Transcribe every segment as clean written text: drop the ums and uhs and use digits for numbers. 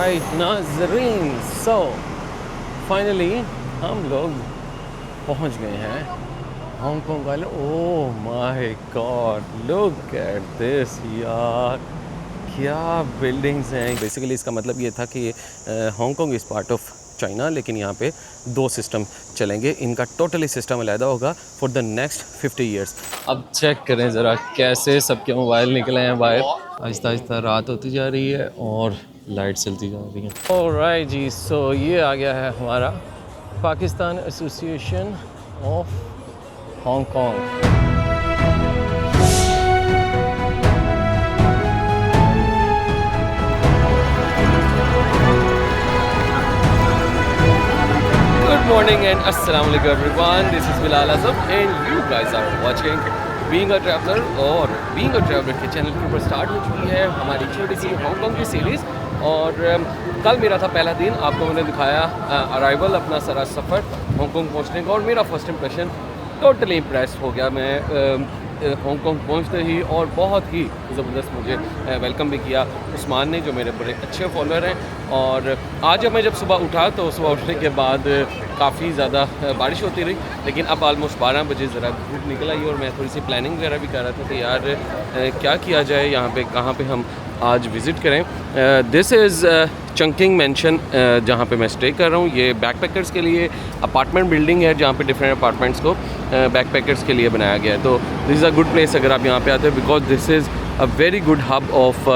Right नाज़रीन, so finally हम लोग पहुंच गए हैं हांगकांग वाले। Oh my God, look at this यार, क्या बिल्डिंग्स हैं। बेसिकली इसका मतलब ये था कि Hong Kong is part of China, लेकिन यहाँ पे दो सिस्टम चलेंगे, इनका टोटली सिस्टम अलग होगा फॉर द नेक्स्ट 50 ईयर्स। अब चेक करें ज़रा कैसे सबके मोबाइल निकले हैं बाहर। आहिस्ता आहिस्ता रात होती जा रही है और लाइट चलती जा रही है। ऑलराइट जी, सो ये आ गया है हमारा Pakistan association of Hong Kong. Good morning and assalamu alaikum everyone. This is Bilal Azam and you guys are watching Being a Traveler। और Being a Traveler के चैनल के ऊपर स्टार्ट हो चुकी है हमारी छोटी सी हांगकांग की सीरीज़। और कल मेरा था पहला दिन, आपको मैंने दिखाया अराइवल, अपना सारा सफ़र हांगकांग पहुंचने का, और मेरा फर्स्ट इंप्रेशन टोटली इम्प्रेस हो गया मैं हांगकांग पहुंचते ही। और बहुत ही ज़बरदस्त मुझे वेलकम भी किया उस्मान ने, जो मेरे बड़े अच्छे फॉलोअर हैं। और आज जब सुबह उठा तो सुबह उठने के बाद काफ़ी ज़्यादा बारिश होती रही, लेकिन अब ऑलमोस्ट 12 बजे ज़रा धूप निकल आई और मैं थोड़ी सी प्लानिंग वगैरह भी कर रहा था कि यार क्या किया जाए यहाँ पे, कहाँ पे हम आज विज़िट करें। दिस इज़ चंकिंग मेंशन, जहाँ पे मैं स्टे कर रहा हूँ। ये बैकपैकर्स के लिए अपार्टमेंट बिल्डिंग है, जहाँ पे डिफरेंट अपार्टमेंट्स को बैकपैकर्स के लिए बनाया गया है। तो this is a good place अगर आप यहाँ पे आते हैं, because this is a very good hub of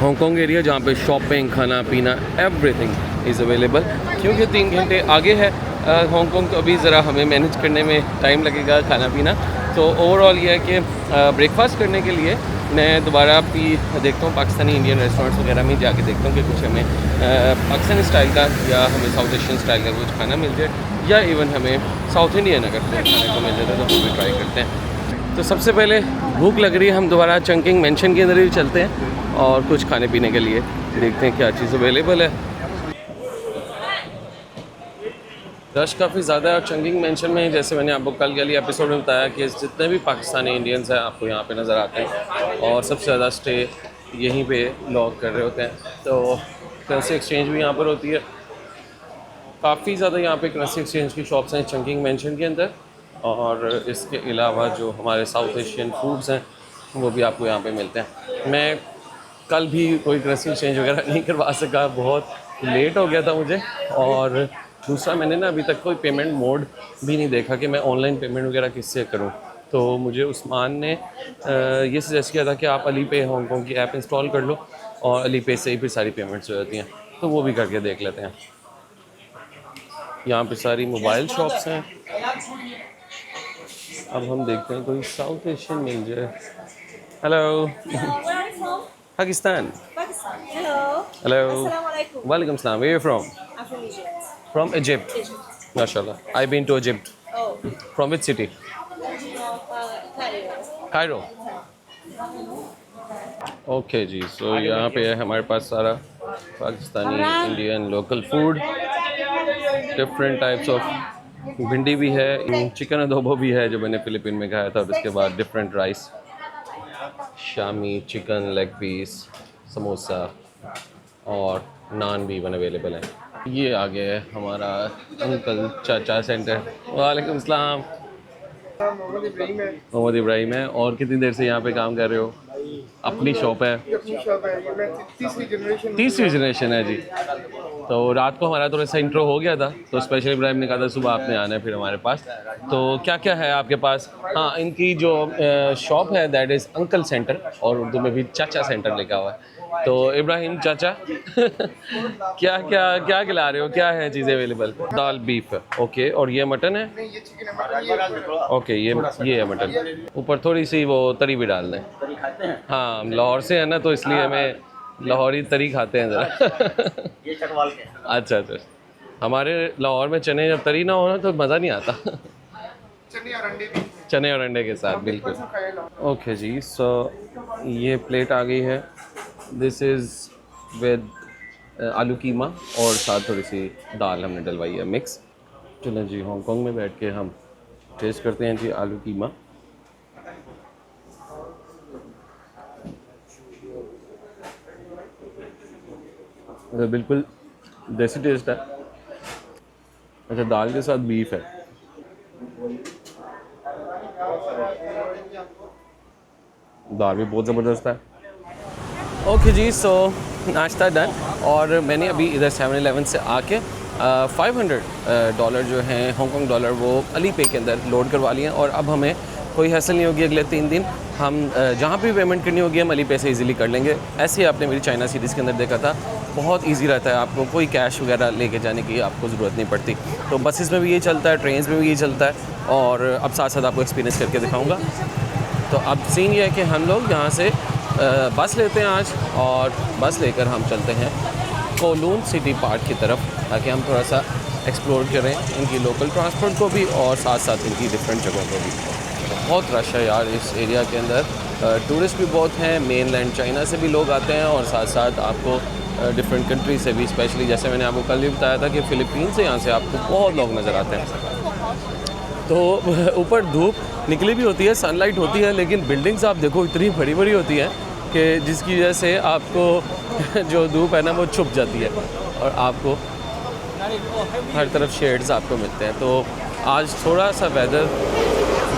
Hong Kong area, जहाँ पे शॉपिंग, खाना पीना, एवरीथिंग इज़ अवेलेबल। क्योंकि 3 घंटे आगे है हांगकांग, तो अभी ज़रा हमें मैनेज करने में टाइम लगेगा खाना पीना। तो ओवरऑल ये है कि ब्रेकफास्ट करने के लिए मैं दोबारा भी देखता हूँ पाकिस्तानी इंडियन रेस्टोरेंट्स वगैरह में जाके देखता हूँ कि कुछ हमें पाकिस्तानी स्टाइल का या हमें साउथ एशियन स्टाइल का कुछ खाना मिल जाए, या इवन हमें साउथ इंडियन अगर खाने को मिल जाता है तो वो भी ट्राई करते हैं। तो सबसे पहले भूख लग रही है, हम दोबारा चंकिंग मेंशन के अंदर ही चलते हैं और कुछ खाने पीने के लिए देखते हैं क्या चीज़ अवेलेबल है। रश काफ़ी ज़्यादा है और चंकिंग मेंशन में, जैसे मैंने आपको कल के लिए एपिसोड में बताया कि जितने भी पाकिस्तानी इंडियंस हैं आपको यहाँ पे नज़र आते हैं, और सबसे ज़्यादा स्टे यहीं पे लोग कर रहे होते हैं। तो करेंसी एक्सचेंज भी यहाँ पर होती है, काफ़ी ज़्यादा यहाँ पे करेंसी एक्सचेंज की शॉप्स हैं चंकिंग मेंशन के अंदर। और इसके अलावा जो हमारे साउथ एशियन फूड्स हैं वो भी आपको यहाँ पे मिलते हैं। मैं कल भी कोई करेंसी एक्सचेंज वगैरह नहीं करवा सका, बहुत लेट हो गया था मुझे। और दूसरा, मैंने ना अभी तक कोई पेमेंट मोड भी नहीं देखा कि मैं ऑनलाइन पेमेंट वगैरह किससे करूं। तो मुझे उस्मान ने ये सजेस्ट किया था कि आप अली पे हांगकांग की ऐप इंस्टॉल कर लो और अली पे से ही फिर सारी पेमेंट्स हो जाती हैं, तो वो भी करके देख लेते हैं। यहाँ पे सारी मोबाइल शॉप्स हैं। अब हम देखते हैं कोई साउथ एशियन मिल जाए। Hello Pakistan. Pakistan. Hello. Hello Assalamualaikum. वालेकुम सलाम। Where from? I'm from Egypt. From Egypt. Egypt. माशाल्लाह, I been to Egypt. Oh. From which city? Cairo. Cairo. Okay जी, सो यहाँ पे है हमारे पास सारा Pakistani, Indian, local food, different types of. भिंडी भी है, चिकन अदोबो भी है जो मैंने फ़िलिपीन में खाया था, और उसके बाद different rice, shami chicken leg piece, samosa और नान भी इवन अवेलेबल है। ये आ गया है हमारा अंकल चाचा सेंटर। वालेकुम सलाम। मोहम्मद इब्राहिम है। और कितनी देर से यहाँ पे काम कर रहे हो? अपनी शॉप है? तीसरी जनरेशन है जी। तो रात को हमारा थोड़ा सा इंट्रो हो गया था, तो स्पेशल इब्राहिम ने कहा था सुबह आपने आना है फिर हमारे पास। तो क्या क्या है आपके पास? हाँ, इनकी जो शॉप है दैट इज़ अंकल सेंटर, और उर्दू में भी चाचा सेंटर लिखा हुआ है। तो इब्राहिम चाचा क्या क्या क्या खिला रहे हो, क्या है चीज़ें अवेलेबल? दाल बीफ है, ओके। और ये मटन है? ओके, ये है मटन। ऊपर थोड़ी सी वो तरी भी डाल दें। हाँ, हम लाहौर से है ना, तो इसलिए हमें लाहौरी तरी खाते हैं ज़रा। ये चटवाल के हैं। अच्छा अच्छा, हमारे लाहौर में चने जब तरी ना हो ना तो मज़ा नहीं आता। चने और अंडे के साथ, बिल्कुल। ओके जी, सो ये प्लेट आ गई है। दिस इज़ विद आलू कीमा और साथ थोड़ी सी दाल हमने डलवाई है मिक्स। चलें जी, हांगकांग में बैठ के हम टेस्ट करते हैं जी आलू कीमा। बिल्कुल देसी टेस्ट है। अच्छा, दाल के साथ बीफ है। दाल भी बहुत ज़बरदस्त है। ओके जी, सो नाश्ता डन। और मैंने अभी इधर 7-Eleven से आके $500 जो हैं हांगकॉन्ग डॉलर वो अली पे के अंदर लोड करवा लिए। और अब हमें कोई हासिल नहीं होगी, अगले 3 दिन हम जहाँ भी पेमेंट करनी होगी हम अली पे से इजीली कर लेंगे। ऐसे ही आपने मेरी चाइना सीरीज़ के अंदर देखा था, बहुत इजी रहता है, आपको कोई कैश वगैरह लेके जाने की आपको ज़रूरत नहीं पड़ती। तो बसेस में भी ये चलता है, ट्रेन्स में भी ये चलता है। और अब साथ साथ आपको एक्सपीरियंस करके दिखाऊँगा। तो अब सीन ये है कि हम लोग यहाँ से बस लेते हैं आज, और बस लेकर हम चलते हैं कोलून सिटी पार्क की तरफ, ताकि हम थोड़ा सा एक्सप्लोर करें इनकी लोकल ट्रांसपोर्ट को भी और साथ साथ इनकी डिफरेंट जगहों को भी। बहुत रश है यार इस एरिया के अंदर, टूरिस्ट भी बहुत हैं, मेनलैंड चाइना से भी लोग आते हैं और साथ साथ आपको डिफरेंट कंट्री से भी, स्पेशली जैसे मैंने आपको कल भी बताया था कि फ़िलिपीन से यहाँ से आपको बहुत लोग नज़र आते हैं। तो ऊपर धूप निकली भी होती है, सनलाइट होती है, लेकिन बिल्डिंग्स आप देखो इतनी बड़ी बड़ी होती हैं कि जिसकी वजह से आपको जो धूप है ना वो छुप जाती है और आपको हर तरफ शेड्स आपको मिलते हैं। तो आज थोड़ा सा वेदर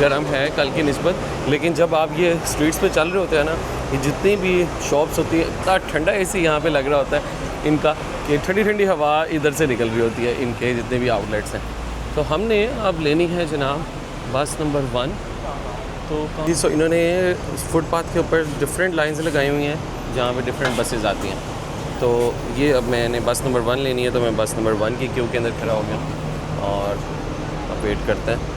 गर्म है कल की निस्बत, लेकिन जब आप ये स्ट्रीट्स पे चल रहे होते हैं ना, ये जितनी भी शॉप्स होती है, इतना ठंडा एसी यहाँ पे लग रहा होता है इनका कि ठंडी ठंडी हवा इधर से निकल रही होती है इनके जितने भी आउटलेट्स हैं। तो हमने अब लेनी है जनाब बस नंबर 1। तो सो इन्होंने फुटपाथ के ऊपर डिफरेंट लाइन्स लगाई हुई हैं जहाँ पे डिफरेंट बसेस आती हैं। तो ये अब मैंने बस नंबर 1 लेनी है, तो मैं बस नंबर 1 की क्यू के अंदर खड़ा हो गया और अब वेट करते हैं।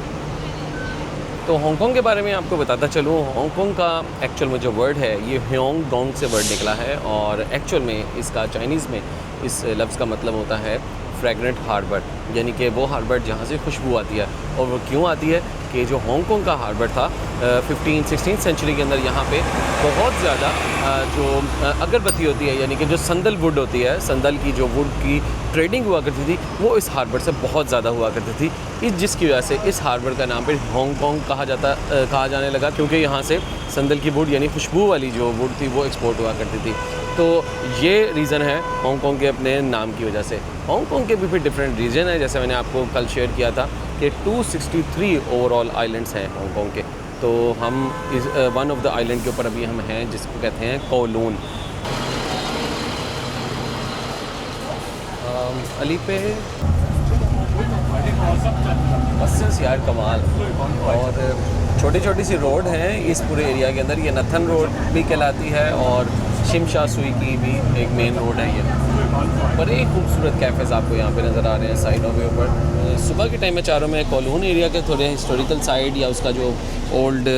तो हांगकॉन्ग के बारे में आपको बताता चलूँ, हांगकॉन्ग का एक्चुअल में जो वर्ड है ये ह्योंगडोंग से वर्ड निकला है, और एक्चुअल में इसका चाइनीज़ में इस लफ्ज़ का मतलब होता है फ्रेगरेंट हार्बर, यानी कि वो हार्बर जहाँ से खुशबू आती है। और वो क्यों आती है कि जो हांगकॉन्ग का हार्बर था 15-16 सेंचुरी के अंदर यहाँ पे बहुत ज़्यादा जो अगरबत्ती होती है, यानी कि जो संदल वुड होती है, संदल की जो वुड की ट्रेडिंग हुआ करती थी वो इस हार्बर से बहुत ज़्यादा हुआ करती थी। जिसकी वजह से इस हार्बर का नाम फिर हांगकॉन्ग कहा जाने लगा, क्योंकि यहाँ से संदल की वुड यानी खुशबू वाली जो वुड थी वो एक्सपोर्ट हुआ करती थी। तो ये रीज़न है हांगकॉन्ग के अपने नाम की वजह से। हांगकॉन्ग के भी फिर डिफरेंट रीजन है, जैसे मैंने आपको कल शेयर किया था कि 263 ओवरऑल आइलैंड्स हैं हांगकॉन्ग के। तो हम इस वन ऑफ द आइलैंड के ऊपर अभी हम हैं जिसको कहते हैं कोलून। अली पे बसेस यार कमाल, और छोटी छोटी सी रोड हैं इस पूरे एरिया के अंदर। ये नथन रोड भी कहलाती है और शिमशा सुई की भी एक मेन रोड है ये। बड़े खूबसूरत कैफ़ेज़ आपको यहाँ पे नज़र आ रहे हैं साइडों के ऊपर। सुबह के टाइम में चारों में कोलून एरिया के थोड़े हिस्टोरिकल साइड या उसका जो ओल्ड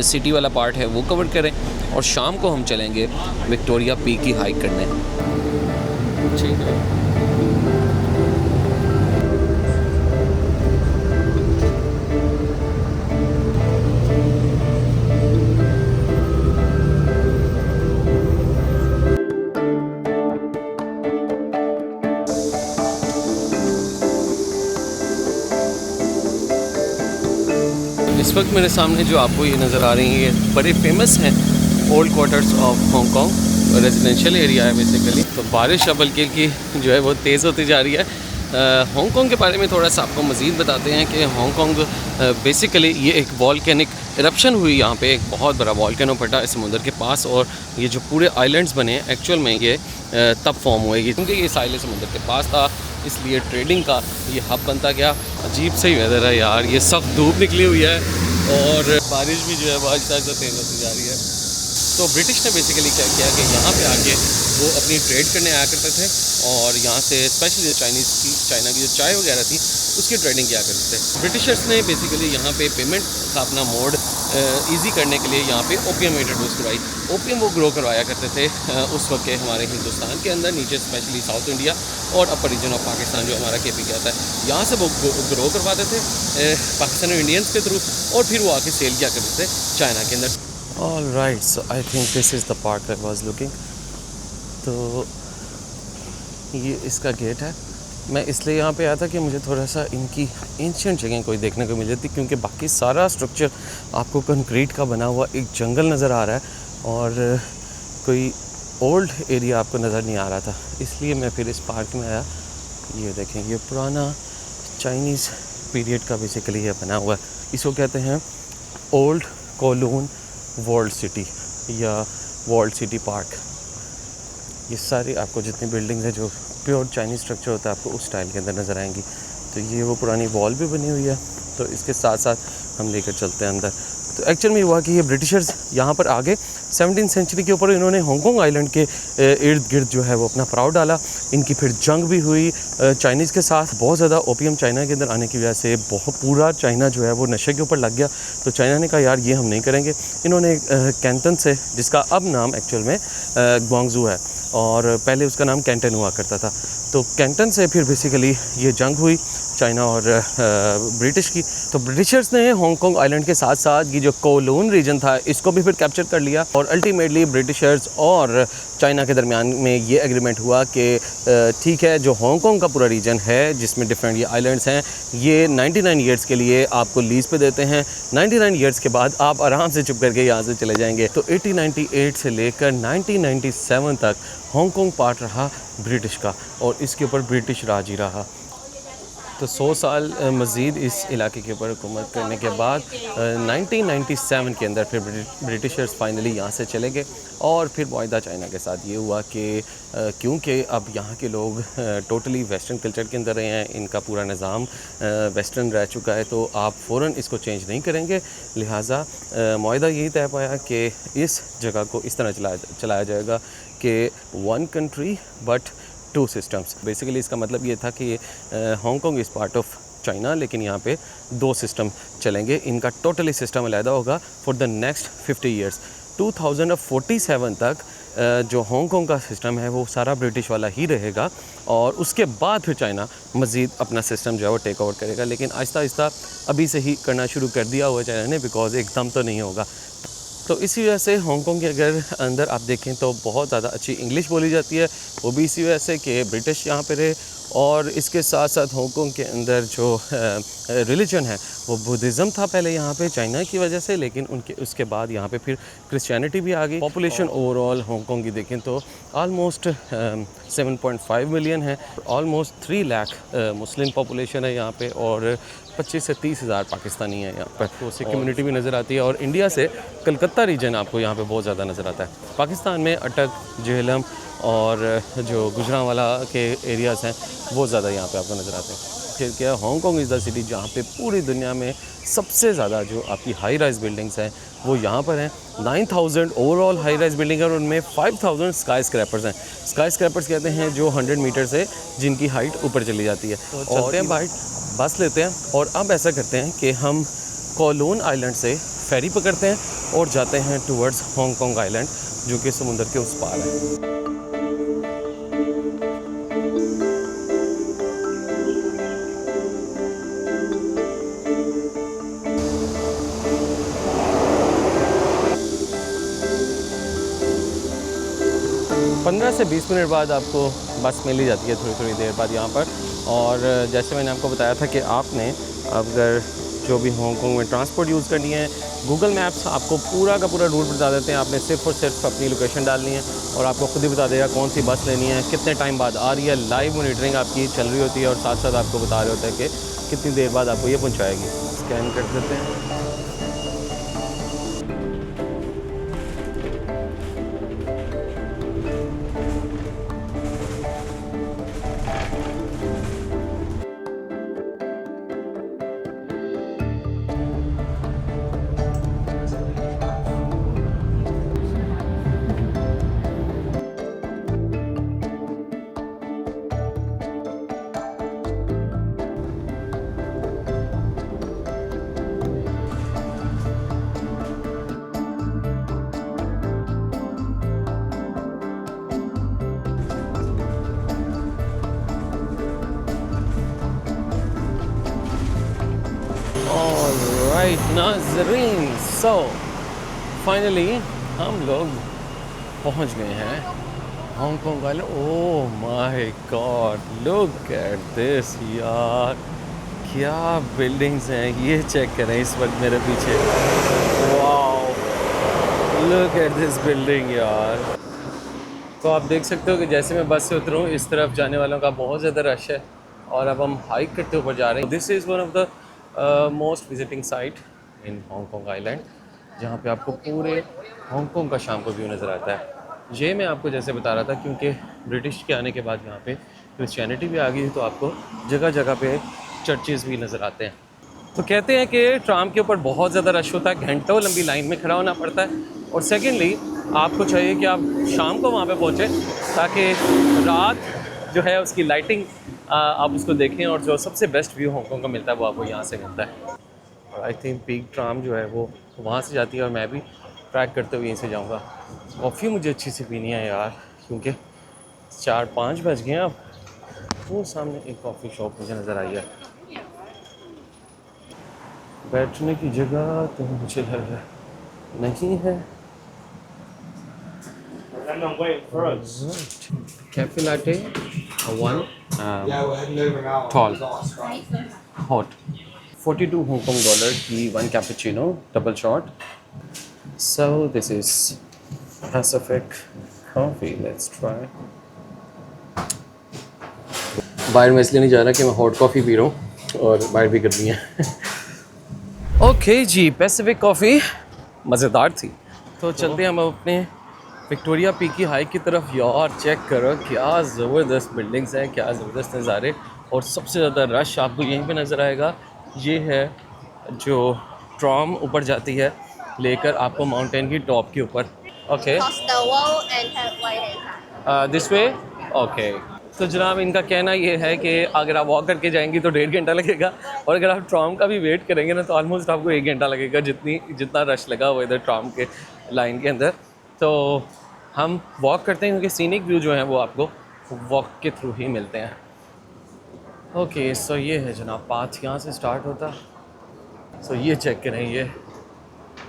सिटी वाला पार्ट है वो कवर करें, और शाम को हम चलेंगे विक्टोरिया पीक की हाइक करने। ठीक है। इस वक्त मेरे सामने जो आपको ये नज़र आ रही है ये बड़े फेमस हैं old quarters of Hong Kong, residential area है बेसिकली। तो बारिश अब हल्की की जो है वो तेज़ होती जा रही है। हांगकॉन्ग के बारे में थोड़ा सा आपको मज़ीद बताते हैं कि हांगकॉन्ग बेसिकली ये एक वॉल्केनिक इरप्शन हुई, यहाँ पे एक बहुत बड़ा वॉल्केनो फटा है समुद्र के पास, और ये जो पूरे आइलैंड्स बने हैं एक्चुअल में ये तब फॉर्म हुए क्योंकि ये साहिल समुद्र के पास था, इसलिए ट्रेडिंग का ये हब बनता गया। अजीब सा ही वेदर है यार, ये सख्त धूप निकली हुई है और बारिश भी जो है वो आहिस्ता आहिस्ता तेज़ होती जा रही है। तो ब्रिटिश ने बेसिकली क्या किया कि यहाँ पे आके वो अपनी ट्रेड करने आया करते थे, और यहाँ से स्पेशली चाइना की जो चाय वगैरह थी उसकी ट्रेडिंग किया करते थे। ब्रिटिशर्स ने बेसिकली यहाँ पे पेमेंट का अपना मोड इजी करने के लिए यहाँ पे ओपियम इंट्रोड्यूस करवाई। ओपियम वो ग्रो करवाया करते थे उस वक्त के हमारे हिंदुस्तान के अंदर, नीचे स्पेशली साउथ इंडिया और अपर रीजन ऑफ पाकिस्तान जो हमारा KP कहता है, यहाँ से वो ग्रो करवाते थे पाकिस्तानी इंडियंस के थ्रू, और फिर वो आके सेल किया करते थे चाइना के अंदर। All right, so I think this is the park I was looking. तो ये इसका गेट है। मैं इसलिए यहाँ पे आया था कि मुझे थोड़ा सा इनकी एंशिएंट जगह कोई देखने को मिल जाती, क्योंकि बाकी सारा स्ट्रक्चर आपको कंक्रीट का बना हुआ एक जंगल नज़र आ रहा है, और कोई ओल्ड एरिया आपको नज़र नहीं आ रहा था, इसलिए मैं फिर इस पार्क में आया। ये देखें, ये पुराना चाइनीज़ पीरियड का बेसिकली ये बना हुआ है। इसको कहते हैं ओल्ड कोलून वर्ल्ड सिटी या वर्ल्ड सिटी पार्क। ये सारी आपको जितनी बिल्डिंग्स हैं जो प्योर चाइनीज़ स्ट्रक्चर होता है आपको उस स्टाइल के अंदर नज़र आएंगी। तो ये वो पुरानी वॉल भी बनी हुई है, तो इसके साथ साथ हम लेकर चलते हैं अंदर। तो एक्चुअल में हुआ कि ये ब्रिटिशर्स यहाँ पर आगे 17वीं सेंचुरी के ऊपर इन्होंने हांगकांग आइलैंड के इर्द गिर्द जो है वो अपना प्राव डाला। इनकी फिर जंग भी हुई चाइनीज़ के साथ। बहुत ज़्यादा ओपियम चाइना के अंदर आने की वजह से बहुत पूरा चाइना जो है वो नशे के ऊपर लग गया। तो चाइना ने कहा यार ये हम नहीं करेंगे। इन्होंने कैंटन से, जिसका अब नाम एक्चुअल में ग्वांगजू है और पहले उसका नाम कैंटन हुआ करता था, तो कैंटन से फिर बेसिकली ये जंग हुई चाइना और ब्रिटिश की। तो ब्रिटिशर्स ने हांगकांग आइलैंड के साथ साथ ये जो कोलून रीजन था इसको भी फिर कैप्चर कर लिया और अल्टीमेटली ब्रिटिशर्स और चाइना के दरमियान में ये एग्रीमेंट हुआ कि ठीक है, जो हांगकांग का पूरा रीजन है जिसमें डिफरेंट ये आइलैंड्स हैं, ये 99 ईयर्स के लिए आपको लीज़ पे देते हैं। 99 ईयर्स के बाद आप आराम से चुप करके यहाँ से चले जाएंगे। तो 1898 से लेकर 1997 तक हांगकांग पार्ट रहा ब्रिटिश का और इसके ऊपर ब्रिटिश राज ही रहा। तो 100 साल मज़ीद इस इलाके के ऊपर हुकूमत करने के बाद 1997 के अंदर फिर ब्रिटिशर्स फाइनली यहाँ से चले गए और फिर मुआहदा चाइना के साथ ये हुआ कि क्योंकि अब यहाँ के लोग टोटली वेस्टर्न कल्चर के अंदर रहे हैं, इनका पूरा निज़ाम वेस्टर्न रह चुका है, तो आप फ़ौरन इसको चेंज नहीं करेंगे। लिहाजा मुआहदा यही तय पाया कि इस जगह को इस तरह चलाया जाएगा कि 1 कंट्री बट 2 सिस्टम्स। बेसिकली इसका मतलब ये था कि Hong Kong is part of China, लेकिन यहाँ पे 2 सिस्टम चलेंगे। इनका टोटली सिस्टम अलहदा होगा फॉर द नेक्स्ट 50 ईयर्स। 2047 तक जो हांगकांग का सिस्टम है वो सारा ब्रिटिश वाला ही रहेगा और उसके बाद फिर चाइना मज़ीद अपना सिस्टम जो है वो टेक ओवर करेगा। लेकिन आहिस्ता आहिस्ता अभी से ही करना शुरू कर दिया हुआ चाइना ने, बिकॉज एकदम तो नहीं होगा। तो इसी वजह से हांगकांग के अगर अंदर आप देखें तो बहुत ज़्यादा अच्छी इंग्लिश बोली जाती है, वो भी इसी वजह से कि ब्रिटिश यहाँ पे रहे। और इसके साथ साथ हांगकांग के अंदर जो रिलीजन है वो बुद्धिज़्म था पहले यहाँ पे चाइना की वजह से, लेकिन उसके बाद यहाँ पे फिर क्रिश्चियनिटी भी आ गई। पॉपुलेशन ओवरऑल हांगकांग की देखें तो आलमोस्ट 7.5 मिलियन है। ऑलमोस्ट 3 लाख मुस्लिम पॉपुलेशन है यहाँ पे और 25 से 30 हज़ार पाकिस्तानी है यहाँ पर। तो सिख कम्युनिटी भी नज़र आती है और इंडिया से कलकत्ता रीजन आपको यहाँ पे बहुत ज़्यादा नज़र आता है। पाकिस्तान में अटक, जेहलम और जो गुजरांवाला के एरियाज़ हैं वो ज़्यादा यहाँ पे आपको नज़र आते हैं। फिर क्या, हांगकांग इज़ द सिटी जहाँ पे पूरी दुनिया में सबसे ज़्यादा जो आपकी हाई राइज़ बिल्डिंग्स हैं वो यहाँ पर हैं। 9000 ओवरऑल हाई राइज़ बिल्डिंग है और उनमें 5000 स्काई स्क्रैपर्स हैं। स्काई स्क्रैपर्स कहते हैं जो 100 मीटर से जिनकी हाइट ऊपर चली जाती है। तो चलते हैं बाइट, बस लेते हैं और अब ऐसा करते हैं कि हम कोलून आइलैंड से फेरी पकड़ते हैं और जाते हैं टूवर्ड्स हांगकांग आइलैंड जो कि समुंदर के उस पार है। पंद्रह से 20 मिनट बाद आपको बस मिल ही जाती है थोड़ी देर बाद यहाँ पर। और जैसे मैंने आपको बताया था कि आपने अगर जो भी हांगकांग में ट्रांसपोर्ट यूज़ करनी है, गूगल मैप्स आपको पूरा का पूरा रूट बता देते हैं। आपने सिर्फ और सिर्फ अपनी लोकेशन डालनी है और आपको खुद ही बता देगा कौन सी बस लेनी है, कितने टाइम बाद आ रही है। लाइव मॉनिटरिंग आपकी चल रही होती है और साथ साथ आपको बता रहे होते हैं कि कितनी देर बाद आपको ये पहुँचाएगी। स्कैन कर देते हैं। Alright, नाज़रीन, so फाइनली हम लोग पहुंच गए हैं Hong Kong island. Oh my God, look at this यार, क्या बिल्डिंग्स हैं। ये चेक करें इस वक्त मेरे पीछे, wow, look at this building यार। तो आप देख सकते हो कि जैसे मैं बस से उतरूँ इस तरफ जाने वालों का बहुत ज़्यादा रश है और अब हम हाइक करते ऊपर जा रहे हैं। This is one of the most visiting site in Hong Kong island, जहाँ पे आपको पूरे हांगकॉन्ग का शाम को व्यू नज़र आता है। ये मैं आपको जैसे बता रहा था क्योंकि ब्रिटिश के आने के बाद यहाँ पे क्रिश्चियनिटी भी आ गई, तो आपको जगह जगह पे चर्चेज़ भी नज़र आते हैं। तो कहते हैं कि ट्राम के ऊपर बहुत ज़्यादा रश होता है, घंटों लंबी लाइन में खड़ा होना पड़ता है। और सेकेंडली आपको चाहिए कि आप शाम को वहाँ पे पहुँचें ताकि रात जो है उसकी लाइटिंग आप उसको देखें, और जो सबसे बेस्ट व्यू हांगकॉन्ग का मिलता है वो आपको यहाँ से मिलता है। और आई थिंक पीक ट्राम जो है वो वहाँ से जाती है और मैं भी ट्रैक करते हुए यहीं से जाऊँगा। कॉफ़ी मुझे अच्छी सी पीनी है यार, क्योंकि 4-5 बज गए हैं अब। वो सामने एक कॉफ़ी शॉप मुझे नज़र आई है। बैठने की जगह तो मुझे लग रहा है नहीं है। Cafe latte 1 tall hot $42 Hong Kong की 1 cappuccino double shot. So this is Pacific coffee. Let's try. बाहर में इसलिए नहीं जा रहा कि मैं हॉट कॉफ़ी पी रहा हूँ और बाहर भी गर्मी है। ओके जी, पैसिफिक कॉफ़ी मज़ेदार थी। तो चलते हैं हम अपने विक्टोरिया पीक की हाइक की तरफ। यार चेक करो क्या ज़बरदस्त बिल्डिंग्स हैं, क्या ज़बरदस्त नज़ारे, और सबसे ज़्यादा रश आपको यहीं पे नज़र आएगा। ये है जो ट्राम ऊपर जाती है लेकर आपको माउंटेन की टॉप के ऊपर। Okay, this way. ओके, तो जनाब इनका कहना ये है कि अगर आप वॉक करके जाएंगी तो 1.5 घंटा लगेगा, और अगर आप ट्राम का भी वेट करेंगे ना तो ऑलमोस्ट आपको 1 घंटा लगेगा, जितना रश लगा हुआ इधर ट्राम के लाइन के अंदर। तो हम वॉक करते हैं क्योंकि सीनिक व्यू जो है वो आपको वॉक के थ्रू ही मिलते हैं। ओके, सो ये है जनाब पाथ, यहाँ से स्टार्ट होता। सो ये चेक करें, ये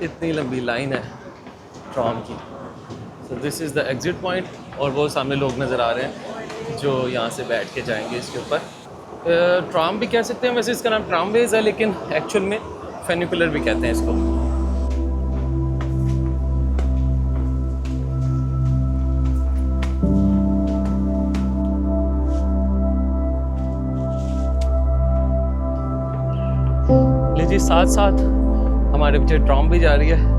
इतनी लंबी लाइन है ट्राम की। सो this is the exit point, और वो सामने लोग नज़र आ रहे हैं जो यहाँ से बैठ के जाएंगे इसके ऊपर। ट्राम भी कह सकते हैं, वैसे इसका नाम ट्रामवेज है लेकिन एक्चुअल में फेनिकुलर भी कहते हैं इसको। ले जी, साथ साथ हमारे पीछे ट्राम भी जा रही है।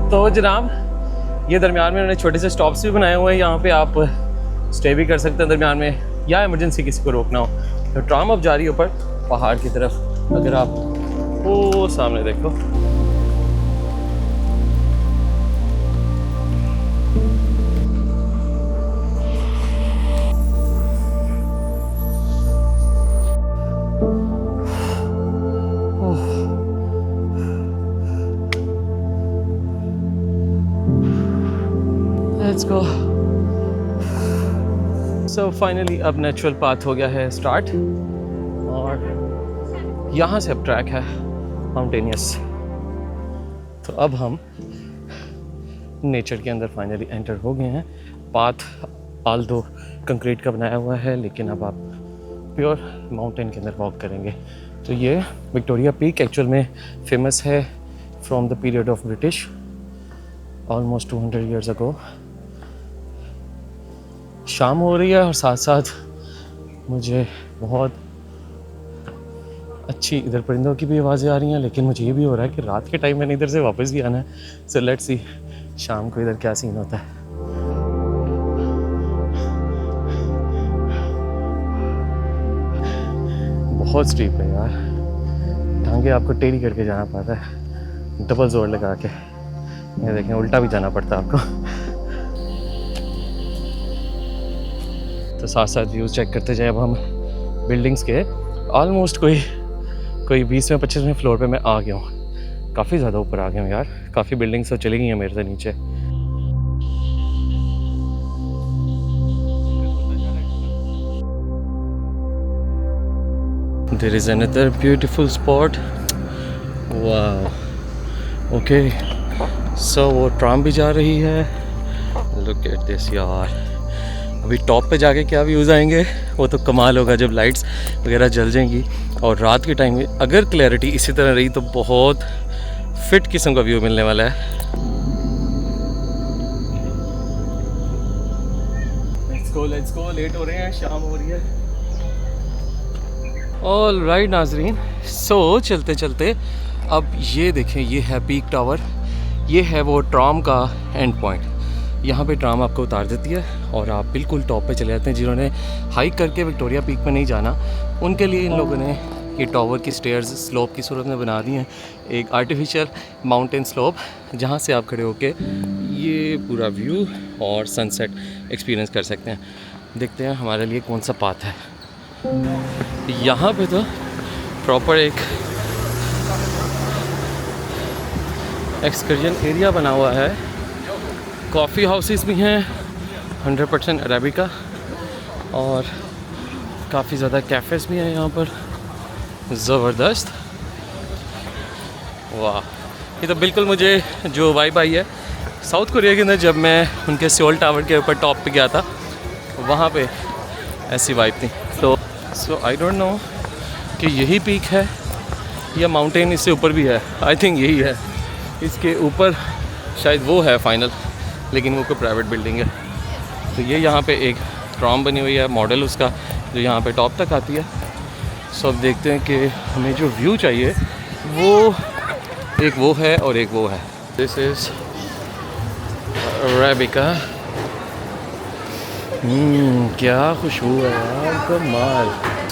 तो जनाब ये दरमियान में उन्होंने छोटे से स्टॉप्स भी बनाए हुए हैं, यहाँ पे आप स्टे भी कर सकते हैं दरमियान में, या इमरजेंसी किसी को रोकना हो। तो ट्राम अब जा रही है ऊपर पहाड़ की तरफ। अगर आप वो सामने देखो, लेट्स गो। सो फाइनली अब नेचुरल पाथ हो गया है स्टार्ट, और यहाँ से अब ट्रैक है माउंटेनियस। तो अब हम नेचर के अंदर फाइनली एंटर हो गए हैं। पाथ आल्दो कंक्रीट का बनाया हुआ है, लेकिन अब आप प्योर माउंटेन के अंदर वॉक करेंगे। तो ये विक्टोरिया पीक एक्चुअल में फेमस है from the period of British, almost 200 years ago. शाम हो रही है और साथ साथ मुझे बहुत अच्छी इधर परिंदों की भी आवाज़ें आ रही हैं, लेकिन मुझे ये भी हो रहा है कि रात के टाइम मैंने इधर से वापस भी आना है। सो लेट्स सी शाम को इधर क्या सीन होता है। बहुत स्टीप है यार, टांगे आपको टेढ़ी करके जाना पड़ता है, डबल जोर लगा के। ये देखें, उल्टा भी जाना पड़ता है आपको। तो साथ साथ व्यूज़ चेक करते जाए। अब हम बिल्डिंग्स के ऑलमोस्ट कोई 20वें-25वें फ्लोर पे मैं आ गया हूँ। काफ़ी ज़्यादा ऊपर आ गया हूँ यार, काफ़ी बिल्डिंग्स तो चली गई हैं मेरे से नीचे। There is another beautiful spot. Wow. Okay. So वो ट्राम भी जा रही है। Look at this यार, अभी टॉप पे जाके क्या व्यूज़ आएंगे वो तो कमाल होगा जब लाइट्स वगैरह जल जाएंगी। और रात के टाइम में अगर क्लैरिटी इसी तरह रही तो बहुत फिट किस्म का व्यू मिलने वाला है। लेट्स गो, लेट हो रहे हैं, शाम हो रही है। ऑल राइट नाजरीन, सो चलते चलते अब ये देखें, ये है पीक टावर, ये है वो ट्राम का एंड पॉइंट। यहाँ पे ट्राम आपको उतार देती है और आप बिल्कुल टॉप पे चले जाते हैं। जिन्होंने हाइक करके विक्टोरिया पीक पे नहीं जाना उनके लिए इन लोगों ने ये टावर की स्टेयर्स स्लोप की सूरत में बना दी हैं, एक आर्टिफिशियल माउंटेन स्लोप जहाँ से आप खड़े होके ये पूरा व्यू और सनसेट एक्सपीरियंस कर सकते हैं। देखते हैं हमारे लिए कौन सा पाथ है। यहाँ पे तो प्रॉपर एक एक्सकर्जन एरिया बना हुआ है, कॉफ़ी हाउसेस भी हैं 100% अरेबिका, और काफ़ी ज़्यादा कैफ़ेज़ भी हैं यहाँ पर, ज़बरदस्त। वाह, ये तो बिल्कुल मुझे जो वाइब आई है साउथ कोरिया के अंदर जब मैं उनके सियोल टावर के ऊपर टॉप पे गया था, वहाँ पे ऐसी वाइब थी। तो सो आई डोंट नो कि यही पीक है या माउंटेन इससे ऊपर भी है। आई थिंक यही है, इसके ऊपर शायद वो है फाइनल, लेकिन वो कोई प्राइवेट बिल्डिंग है। तो ये यहाँ पे एक ट्राम बनी हुई है मॉडल उसका, जो यहाँ पे टॉप तक आती है। सो अब देखते हैं कि हमें जो व्यू चाहिए वो एक वो है और एक वो है। This is arabica. क्या खुशबू है यार, कमाल।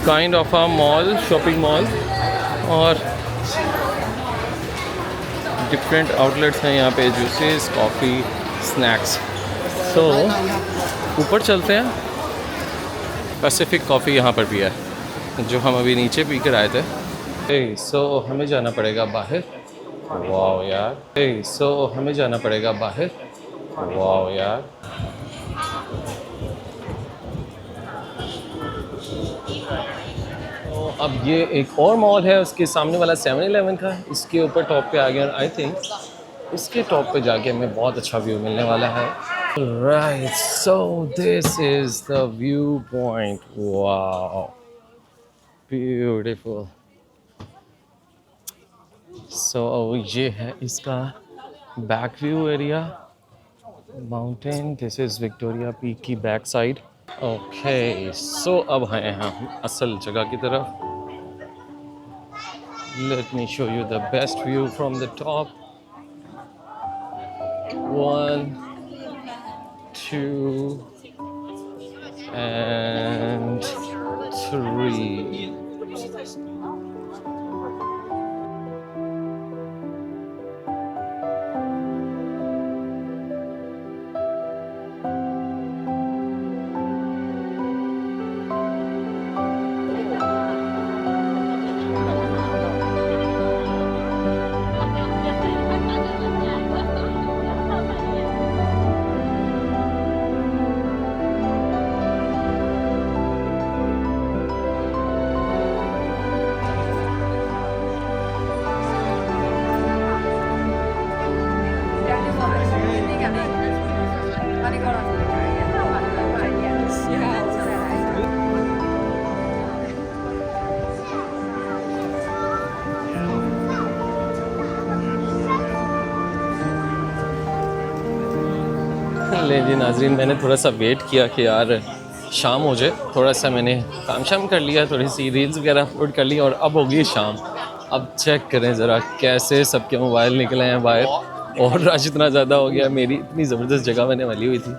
Kind of a mall, shopping mall, और डिफरेंट आउटलेट्स हैं यहाँ पे, जूसेस, कॉफ़ी, स्नैक्स। सो ऊपर चलते हैं, पैसिफिक कॉफ़ी यहाँ पर भी है जो हम अभी नीचे पी कर आए थे। सो हमें जाना पड़ेगा बाहर। वाह यार, सो हमें जाना पड़ेगा बाहर। वाह यार, तो अब ये एक और मॉल है, उसके सामने वाला 7-Eleven का, इसके ऊपर टॉप पे आ गया। आई थिंक इसके टॉप पे जाके हमें बहुत अच्छा व्यू मिलने वाला है। Right, so this is the view point. Wow, beautiful. So ये है इसका back view area, mountain. This is Victoria Peak की बैक साइड। ओके, सो अब हैं हम असल जगह की तरफ। Let me show you the best view from the top. 1, 2 and 3. ले जी नाजरीन, मैंने थोड़ा सा वेट किया कि यार शाम हो जाए, थोड़ा सा मैंने काम शाम कर लिया, थोड़ी सी रील्स वगैरह अपलोड कर ली, और अब होगी शाम। अब चेक करें ज़रा कैसे सबके मोबाइल निकले हैं बाहर, और रश इतना ज़्यादा हो गया। मेरी इतनी ज़बरदस्त जगह मैंने वाली हुई थी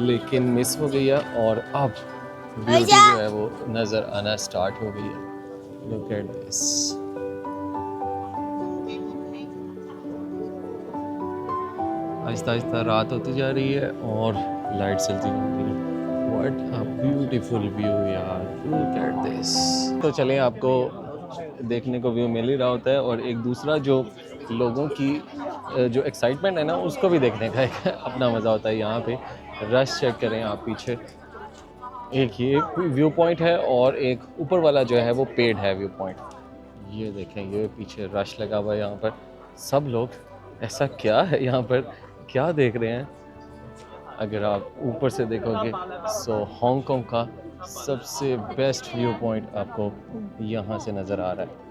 लेकिन मिस हो गई है, और अब ब्यूटी जो है वो नज़र आना स्टार्ट हो गई है। Look at this. Aahista Aahista रात होती जा रही है और लाइट चलती जा रही है। व्हाट अ ब्यूटीफुल व्यू यार, लुक एट दिस। तो चलें, आपको देखने को व्यू मिल ही रहा होता है, और एक दूसरा जो लोगों की जो एक्साइटमेंट है ना, उसको भी देखने का एक अपना मज़ा होता है। यहाँ पे रश चेक करें आप पीछे, एक ये व्यू पॉइंट है और एक ऊपर वाला जो है वो पेड है व्यू पॉइंट। ये देखें, ये पीछे रश लगा हुआ है यहाँ पर, सब लोग। ऐसा क्या है यहाँ पर, क्या देख रहे हैं? अगर आप ऊपर से देखोगे सो हांगकांग का सबसे बेस्ट व्यू पॉइंट आपको यहाँ से नज़र आ रहा है।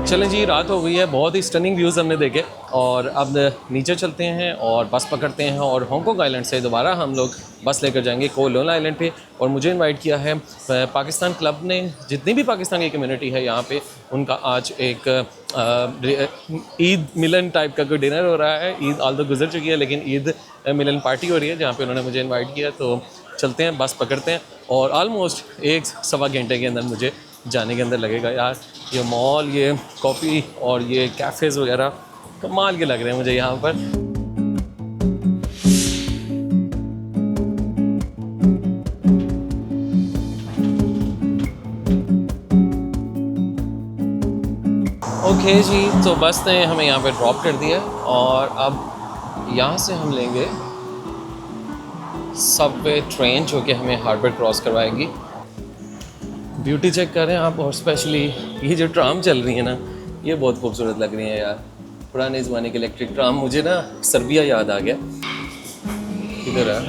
चलें जी, रात हो गई है, बहुत ही स्टनिंग व्यूज़ हमने देखे और अब नीचे चलते हैं और बस पकड़ते हैं और हांगकांग आइलैंड से दोबारा हम लोग बस लेकर जाएंगे कोलोन आइलैंड पे। और मुझे इनवाइट किया है पाकिस्तान क्लब ने, जितनी भी पाकिस्तानी कम्युनिटी है यहाँ पे, उनका आज एक ईद मिलन टाइप का कोई डिनर हो रहा है। ईद आल तो गुजर चुकी है लेकिन ईद मिलन पार्टी हो रही है जहाँ पे उन्होंने मुझे इनवाइट किया। तो चलते हैं, बस पकड़ते हैं और ऑलमोस्ट 1-1.25 घंटे के अंदर मुझे जाने के अंदर लगेगा। यार ये मॉल, ये कॉफ़ी और ये कैफ़ेज़ वगैरह कमाल के लग रहे हैं मुझे यहाँ पर। ओके जी, तो बस ने हमें यहाँ पे ड्रॉप कर दिया और अब यहाँ से हम लेंगे सबवे ट्रेन जो कि हमें हार्बर क्रॉस करवाएगी। ब्यूटी चेक करें आप, और स्पेशली ये जो ट्राम चल रही है ना, ये बहुत खूबसूरत लग रही है यार। पुराने ज़माने के इलेक्ट्रिक ट्राम, मुझे ना सर्बिया याद आ गया। इधर है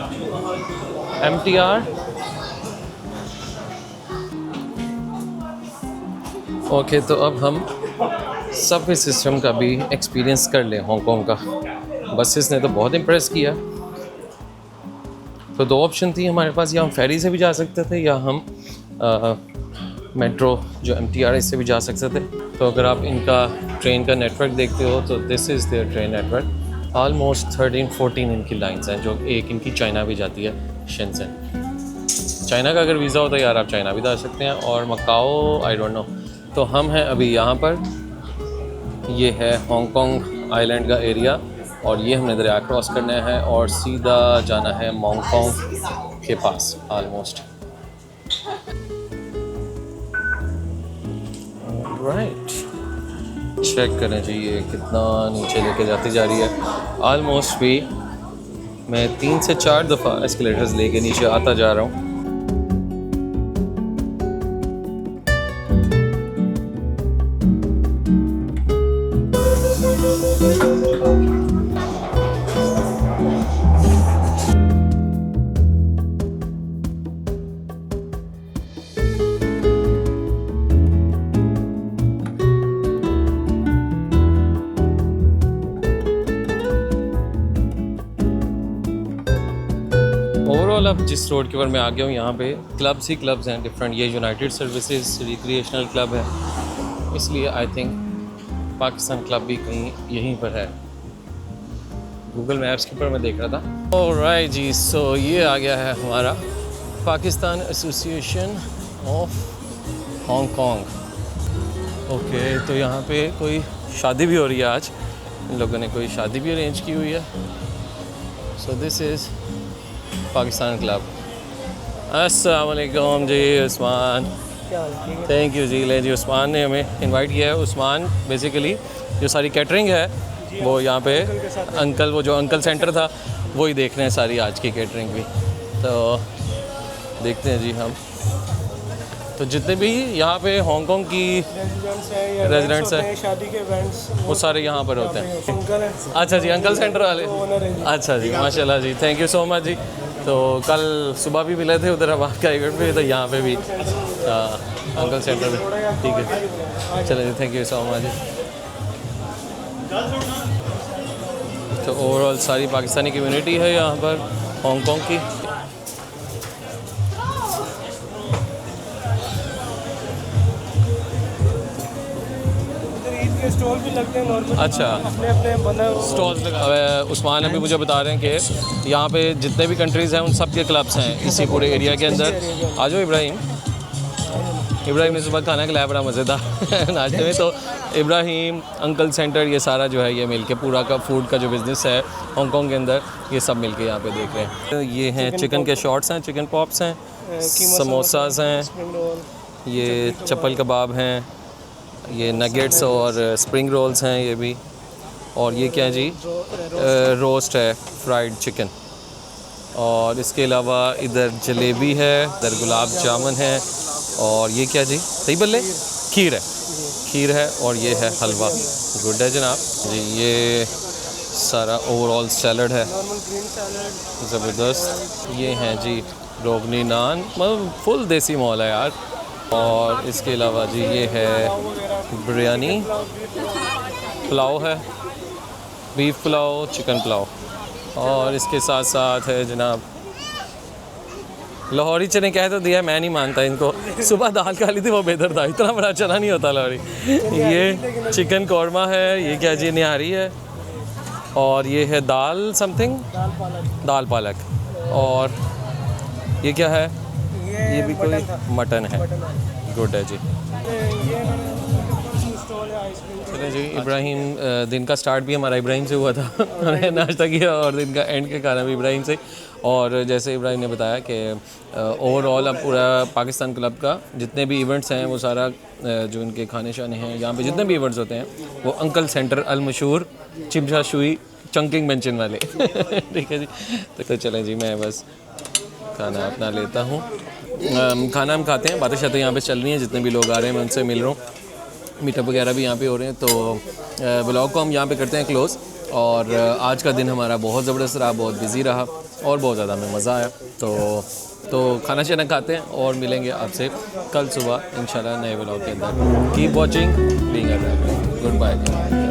MTR। ओके, तो अब हम सबवे सिस्टम का भी एक्सपीरियंस कर लें हांगकांग का। बसेस ने तो बहुत इम्प्रेस किया। तो 2 ऑप्शन थी हमारे पास, या हम फेरी से भी जा सकते थे या हम मेट्रो जो MTR से भी जा सकते थे। तो अगर आप इनका ट्रेन का नेटवर्क देखते हो तो this is their train network. Almost 13-14 इनकी लाइंस हैं, जो एक इनकी चाइना भी जाती है, शेंज़ेन। चाइना का अगर वीज़ा होता है यार आप चाइना भी जा सकते हैं, और मकाओ आई डोंट नो। तो हम हैं अभी यहाँ पर, ये है हांगकांग आइलैंड का एरिया और ये हमने दरिया क्रॉस करना है और सीधा जाना है हांगकांग के पास ऑलमोस्ट। राइट, चेक करें जी ये कितना नीचे लेके जाती जा रही है। ऑलमोस्ट भी मैं 3 से 4 दफ़ा एस्केलेटर्स लेके नीचे आता जा रहा हूँ। ओवरऑल अब जिस रोड के ऊपर मैं आ गया हूँ यहाँ पे क्लब्स ही क्लब्स हैं डिफरेंट। ये यूनाइटेड सर्विसेज रिक्रिएशनल क्लब है, इसलिए आई थिंक पाकिस्तान क्लब भी कहीं यहीं पर है। गूगल मैप्स के ऊपर मैं देख रहा था। ऑलराइट जी, सो ये आ गया है हमारा Pakistan association of Hong Kong. Okay, तो यहाँ पे कोई शादी भी हो रही है आज, इन लोगों ने कोई शादी भी अरेंज की हुई है। सो दिस इज़ पाकिस्तान क्लब। अस्सलाम वालेकुम जी उस्मान। थैंक यू जी। ले जी, उस्मान ने हमें इनवाइट किया है। उस्मान बेसिकली जो सारी कैटरिंग है वो यहाँ पे अंकल, वो जो अंकल सेंटर था वही देख रहे हैं सारी आज की कैटरिंग भी। तो देखते हैं जी हम, तो जितने भी यहाँ पे हांगकांग की रेजिडेंट्स हैं, शादी के इवेंट्स, वो सारे यहाँ पर होते हैं। अंकल हैं। अच्छा जी, अंकल सेंटर वाले। अच्छा जी, माशाल्लाह जी, थैंक यू सो मच जी। तो कल सुबह भी मिले थे उधर अब का इवेंट पे, तो यहाँ पे भी अंकल सेंटर में। ठीक है, चलिए जी, थैंक यू सो मच जी। तो ओवरऑल सारी पाकिस्तानी कम्युनिटी है यहाँ पर हांगकांग की। स्टॉल भी लगते हैं नॉर्मल। अच्छा, अपने अपने बना स्टॉल्स लगा। उस्मान अभी मुझे बता रहे हैं कि यहाँ पे जितने भी कंट्रीज़ हैं उन सब के क्लब्स हैं इसी पूरे एरिया के अंदर। आ जाओ इब्राहिम। इब्राहिम ने सुबह खाना खिलाया, बड़ा मज़ेदार नाश्ते में। तो इब्राहिम अंकल सेंटर ये सारा जो है ये मिलके पूरा का फूड का जो बिज़नेस है हांगकॉन्ग के अंदर, ये सब मिलके यहाँ पे देख रहे हैं। ये हैं चिकन के शॉर्ट्स हैं, चिकन पॉप्स हैं, समोसाज हैं, स्प्रिंग रोल, ये चप्पल कबाब हैं, ये नगेट्स और स्प्रिंग रोल्स हैं ये भी। और ये क्या है जी, रोस्ट है, फ्राइड चिकन। और इसके अलावा इधर जलेबी है, इधर गुलाब जामुन है, और ये क्या जी, दही बल्ले, खीर है, खीर है, और ये है हलवा। गुड है जनाब जी। ये सारा ओवरऑल सैलड है, नॉर्मल ग्रीन सैलड, ज़बरदस्त। ये हैं जी रोगनी नान, मतलब फुल देसी मॉल है यार। और इसके अलावा जी ये है बिरयानी, पुलाव है, बीफ पुलाव, चिकन पुलाव। और इसके साथ साथ है जनाब लाहौरी चने, कह तो दिया, मैं नहीं मानता इनको। सुबह दाल खा ली थी, वो बेहतर था, इतना बड़ा चना नहीं होता लाहौरी। ये चिकन कौरमा है, ये क्या जी, निहारी है, और ये है दाल समथिंग, दाल पालक। और ये क्या है, ये भी कोई मटन है। गुड है जी। चले जी, इब्राहिम दिन का स्टार्ट भी हमारा इब्राहिम से हुआ था हमने नाश्ता किया, और दिन का एंड के खाना भी इब्राहिम से। और जैसे इब्राहिम ने बताया कि ओवरऑल अब पूरा पाकिस्तान क्लब का जितने भी इवेंट्स हैं वो सारा जो इनके खाने शाने हैं यहाँ पे जितने भी इवेंट्स होते हैं वो अंकल सेंटर अल मशहूर चिमशा शुई चंकिंग मेंशन वाले ठीक है जी। तो चलें जी, मैं बस खाना अपना लेता हूँ। खाना हम खाते हैं, बातें शातें यहाँ पे चल रही हैं, जितने भी लोग आ रहे हैं मैं उनसे मिल रहा हूँ, मीटअप वगैरह भी यहाँ पे हो रहे हैं। तो ब्लॉग को हम यहाँ पे करते हैं क्लोज़। और आज का दिन हमारा बहुत ज़बरदस्त रहा, बहुत बिज़ी रहा और बहुत ज़्यादा हमें मज़ा आया। तो खाना शाना खाते हैं और मिलेंगे आपसे कल सुबह इंशाल्लाह नए ब्लॉग के अंदर। Keep watching being a traveller. Good bye.